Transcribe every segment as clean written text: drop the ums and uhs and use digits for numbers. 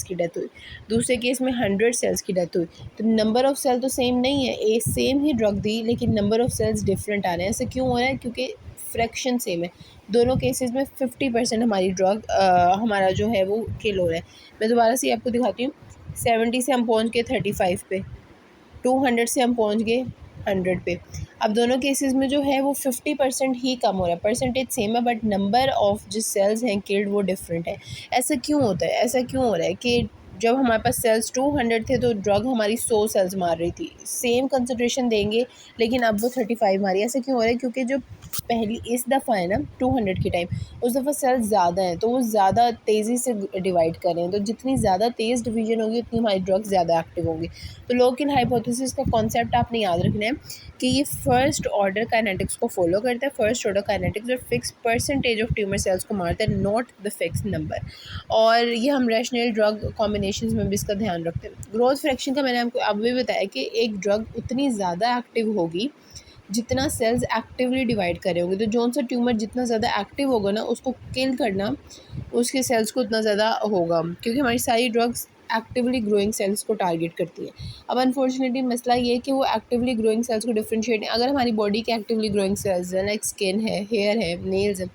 की डेथ हुई, दूसरे केस में 100 सेल्स की डेथ हुई, तो नंबर ऑफ़ सेल तो सेम नहीं है, एक सेम ही ड्रग दी लेकिन नंबर ऑफ़ सेल्स डिफरेंट आ रहे हैं। ऐसा क्यों हो रहा है? क्योंकि फ्रैक्शन सेम है। दोनों केसेस में 50% हमारी ड्रग हमारा जो है वो किल हो रहा है। मैं दोबारा से आपको दिखाती हूँ। 70 से हम पहुँच गए 35 पे, 200 से हम पहुँच गए 100 पे। अब दोनों केसेस में जो है वो 50% ही कम हो रहा है, परसेंटेज सेम है बट नंबर ऑफ़ जो सेल्स हैं किल्ड वो डिफरेंट है। ऐसा क्यों होता है? ऐसा क्यों हो रहा है कि जब हमारे पास सेल्स 200 थे तो ड्रग हमारी 100 सेल्स मार रही थी, सेम कंसंट्रेशन देंगे लेकिन अब वो 35 मार रही है। ऐसा क्यों हो रहा है? क्योंकि जो पहली इस दफ़ा है ना 200 के टाइम, उस दफ़ा सेल्स ज़्यादा हैं तो वो ज़्यादा तेज़ी से डिवाइड कर रहे हैं, तो जितनी ज़्यादा तेज़ डिवीजन होगी उतनी हमारी ड्रग ज़्यादा एक्टिव होंगी। तो लोकेल हाइपोथेसिस का कॉन्सेप्ट आपने याद रखना है कि ये फर्स्ट ऑर्डर काइनेटिक्स को फॉलो करता है। फर्स्ट ऑर्डर काइनेटिक्स और fix percentage of tumour cells को मारता है, नॉट द फिक्स नंबर। और ये हम रैशनल ड्रग कॉम्बिनेशंस में भी इसका ध्यान रखते हैं। ग्रोथ फ्रैक्शन का मैंने आपको अभी बताया कि एक ड्रग उतनी ज़्यादा एक्टिव होगी जितना सेल्स एक्टिवली डिवाइड करे होंगे। तो जौन सा ट्यूमर जितना ज़्यादा एक्टिव होगा ना उसको किल करना उसके सेल्स को उतना ज़्यादा होगा, क्योंकि हमारी सारी ड्रग्स एक्टिवली ग्रोइंग सेल्स को टारगेट करती है। अब अनफॉर्चुनेटली मसला ये है कि वो एक्टिवली ग्रोइंग सेल्स को डिफ्रेंशिएट, अगर हमारी बॉडी के एक्टिवली ग्रोइंग सेल्स हैं लाइक स्किन है, हेयर है, नेल्स है,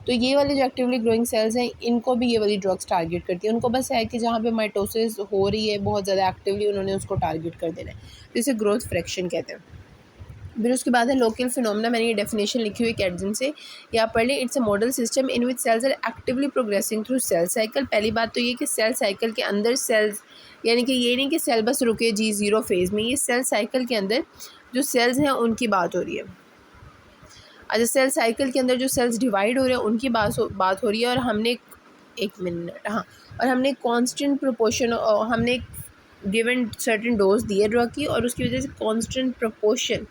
तो ये वाले जो एक्टिवली ग्रोइंग सेल्स हैं इनको भी ये वाली ड्रग्स टारगेट करती है। उनको बस है कि जहाँ पे माइटोसिस हो रही है बहुत ज़्यादा एक्टिवली उन्होंने उसको टारगेट कर देना है, तो इसे ग्रोथ फ्रैक्शन कहते हैं। फिर उसके बाद है लोकल फिनोमेना। मैंने ये डेफिनेशन लिखी हुई कैटजन से, या पढ़ ली। It's a model system in which cells are actively progressing through cell cycle. पहली बात तो ये कि सेल साइकिल के अंदर सेल्स, यानी कि ये नहीं कि सेल बस रुके जी ज़ीरो फेज़ में, ये सेल साइकिल के अंदर जो सेल्स हैं उनकी बात हो रही है। अच्छा, सेल साइकिल के अंदर जो सेल्स डिवाइड हो रहे हैं उनकी बात हो रही है। और हमने एक मिनट, हाँ, और हमने कांस्टेंट प्रोपोर्शन, हमने गिवन सर्टेन डोज दी है ड्रग की और उसकी वजह से constant proportion,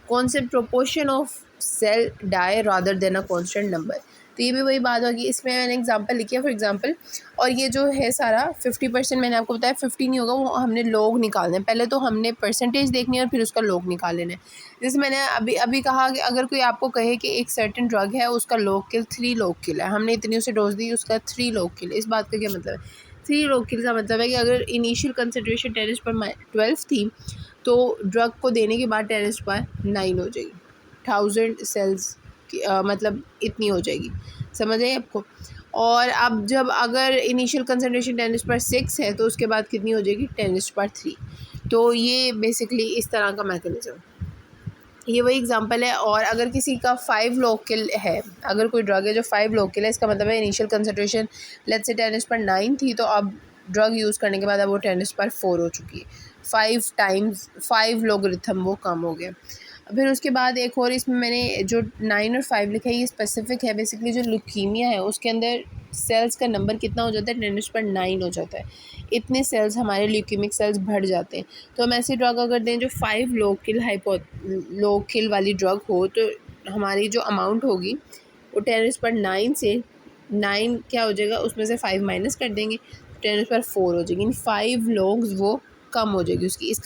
concept proportion of cell die rather than a constant number. तो ये भी वही बात होगी। इसमें मैंने एग्जांपल लिखी है फॉर एग्जांपल, और ये जो है सारा 50% मैंने आपको बताया 50 नहीं होगा, वो हमने लोग निकालने हैं। पहले तो हमने परसेंटेज देखनी है और फिर उसका लोग निकाल लेना है। जैसे मैंने अभी कहा कि अगर कोई आपको कहे कि एक सर्टेन ड्रग है उसका लोग किल 3 लोग किल है, हमने इतनी उसे डोज दी, उसका 3 लोग किल, इस बात का क्या मतलब है? 3 लोग किल का मतलब है कि अगर इनिशियल कंसनट्रेशन 10⁻12 थी तो ड्रग को देने के बाद 10⁻9 हो जाएगी, 1000 सेल्स की मतलब इतनी हो जाएगी, समझ आई आपको? और अब जब अगर इनिशियल कंसनट्रेशन 10⁻6 है तो उसके बाद कितनी हो जाएगी? 10⁻3। तो ये बेसिकली इस तरह का मैकेनिज़्म, ये वही एग्जांपल है। और अगर किसी का 5 लोग किल है, अगर कोई ड्रग है जो 5 लोग किल है, इसका मतलब है इनिशियल कंसनट्रेशन लेट्स से 10⁻9 थी, तो अब ड्रग यूज़ करने के बाद अब वो 10⁻4 हो चुकी है। 5 टाइम्स 5 लोगरिथम वो कम हो गया। फिर उसके बाद एक और इसमें मैंने जो 9 और 5 लिखा है ये स्पेसिफिक है। बेसिकली जो ल्यूकीमिया है उसके अंदर सेल्स का नंबर कितना हो जाता है? 10⁻9 हो जाता है। इतने सेल्स हमारे ल्यूकीमिक सेल्स बढ़ जाते हैं। तो हम ऐसी ड्रग अगर दें जो 5 लोग किल वाली ड्रग हो, तो हमारी जो अमाउंट होगी वो 10⁻9 से 9 क्या हो जाएगा, उसमें से 5 माइनस कर देंगे, 10⁻4 हो जाएगी। 5 लोग वो कम हो जाएगी उसकी। इसका